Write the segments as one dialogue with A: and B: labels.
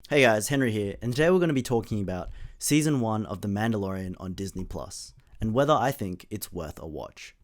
A: Hey guys, Henry here, and today we're going to be talking about Season 1 of The Mandalorian on Disney Plus, and whether I think it's worth a watch.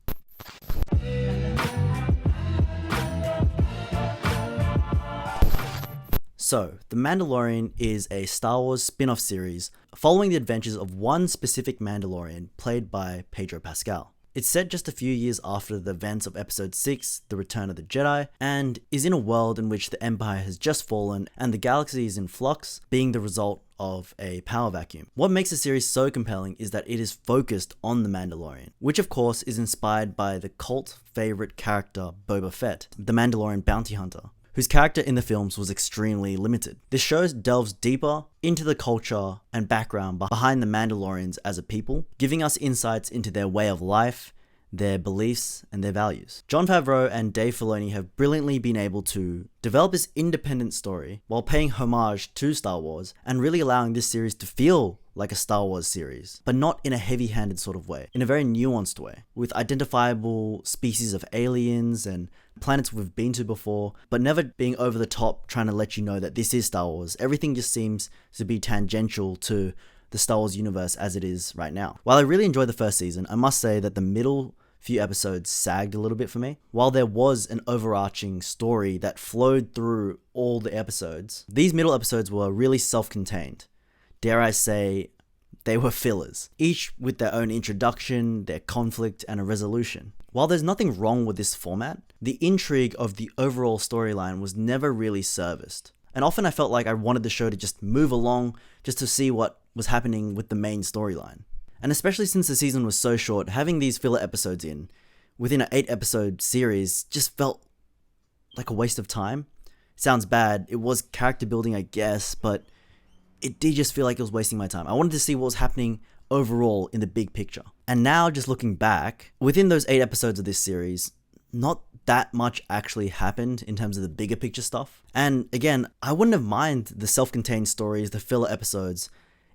A: So, The Mandalorian is a Star Wars spin-off series following the adventures of one specific Mandalorian played by Pedro Pascal. It's set just a few years after the events of Episode 6, The Return of the Jedi, and is in a world in which the Empire has just fallen and the galaxy is in flux, being the result of a power vacuum. What makes the series so compelling is that it is focused on the Mandalorian, which of course is inspired by the cult favorite character Boba Fett, the Mandalorian bounty hunter, whose character in the films was extremely limited. This show delves deeper into the culture and background behind the Mandalorians as a people, giving us insights into their way of life, their beliefs, and their values. Jon Favreau and Dave Filoni have brilliantly been able to develop this independent story while paying homage to Star Wars and really allowing this series to feel like a Star Wars series, but not in a heavy-handed sort of way, in a very nuanced way, with identifiable species of aliens and planets we've been to before, but never being over the top trying to let you know that this is Star Wars. Everything just seems to be tangential to the Star Wars universe as it is right now. While I really enjoyed the first season, I must say that the middle few episodes sagged a little bit for me. While there was an overarching story that flowed through all the episodes, these middle episodes were really self-contained. Dare I say, they were fillers, each with their own introduction, their conflict, and a resolution. While there's nothing wrong with this format, the intrigue of the overall storyline was never really serviced. And often I felt like I wanted the show to just move along just to see what was happening with the main storyline. And especially since the season was so short, having these filler episodes within an 8-episode series just felt like a waste of time. Sounds bad, it was character building I guess, but it did just feel like it was wasting my time. I wanted to see what was happening overall in the big picture. And now just looking back, within those 8 episodes of this series, not that much actually happened in terms of the bigger picture stuff. And again, I wouldn't have minded the self-contained stories, the filler episodes,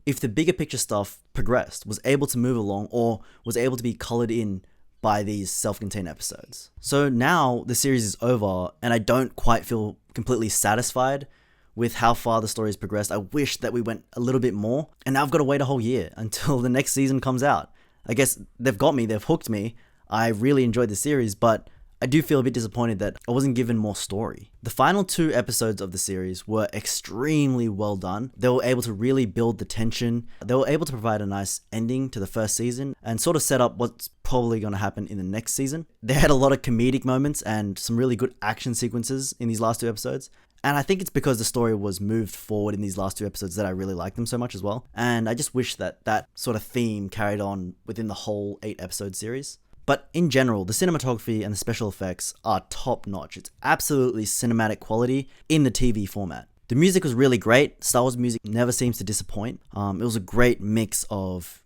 A: if the bigger picture stuff progressed, was able to move along, or was able to be colored in by these self-contained episodes. So now the series is over and I don't quite feel completely satisfied with how far the story has progressed. I wish that we went a little bit more, and now I've got to wait a whole year until the next season comes out. I guess they've got me, they've hooked me. I really enjoyed the series, but I do feel a bit disappointed that I wasn't given more story. The final 2 episodes of the series were extremely well done. They were able to really build the tension. They were able to provide a nice ending to the first season and sort of set up what's probably going to happen in the next season. They had a lot of comedic moments and some really good action sequences in these last 2 episodes. And I think it's because the story was moved forward in these last 2 episodes that I really like them so much as well. And I just wish that that sort of theme carried on within the whole 8-episode series. But in general, the cinematography and the special effects are top notch. It's absolutely cinematic quality in the TV format. The music was really great. Star Wars music never seems to disappoint. It was a great mix of,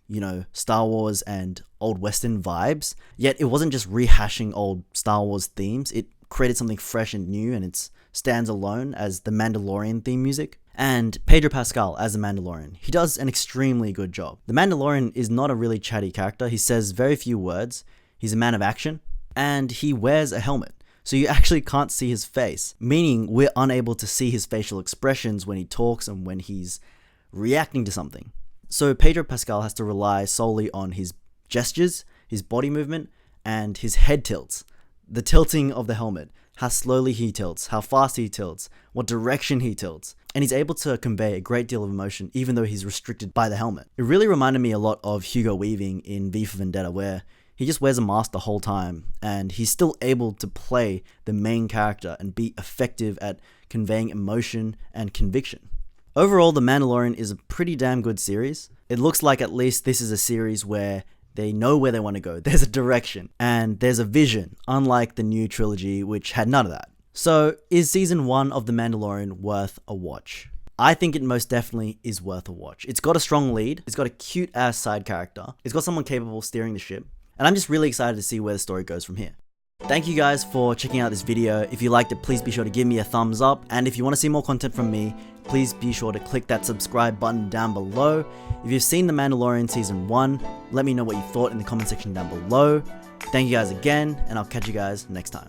A: Star Wars and old Western vibes. Yet it wasn't just rehashing old Star Wars themes. It created something fresh and new, and it stands alone as the Mandalorian theme music. And Pedro Pascal as the Mandalorian. He does an extremely good job. The Mandalorian is not a really chatty character. He says very few words. He's a man of action, and he wears a helmet, so you actually can't see his face, meaning we're unable to see his facial expressions when he talks and when he's reacting to something. So Pedro Pascal has to rely solely on his gestures, his body movement, and his head tilts. The tilting of the helmet, how slowly he tilts, how fast he tilts, what direction he tilts, and he's able to convey a great deal of emotion even though he's restricted by the helmet. It really reminded me a lot of Hugo Weaving in V for Vendetta, where he just wears a mask the whole time, and he's still able to play the main character and be effective at conveying emotion and conviction. Overall, The Mandalorian is a pretty damn good series. It looks like at least this is a series where they know where they want to go. There's a direction, and there's a vision, unlike the new trilogy, which had none of that. So, is Season 1 of The Mandalorian worth a watch? I think it most definitely is worth a watch. It's got a strong lead, it's got a cute-ass side character, it's got someone capable of steering the ship, and I'm just really excited to see where the story goes from here. Thank you guys for checking out this video. If you liked it, please be sure to give me a thumbs up. And if you want to see more content from me, please be sure to click that subscribe button down below. If you've seen The Mandalorian Season 1, let me know what you thought in the comment section down below. Thank you guys again, and I'll catch you guys next time.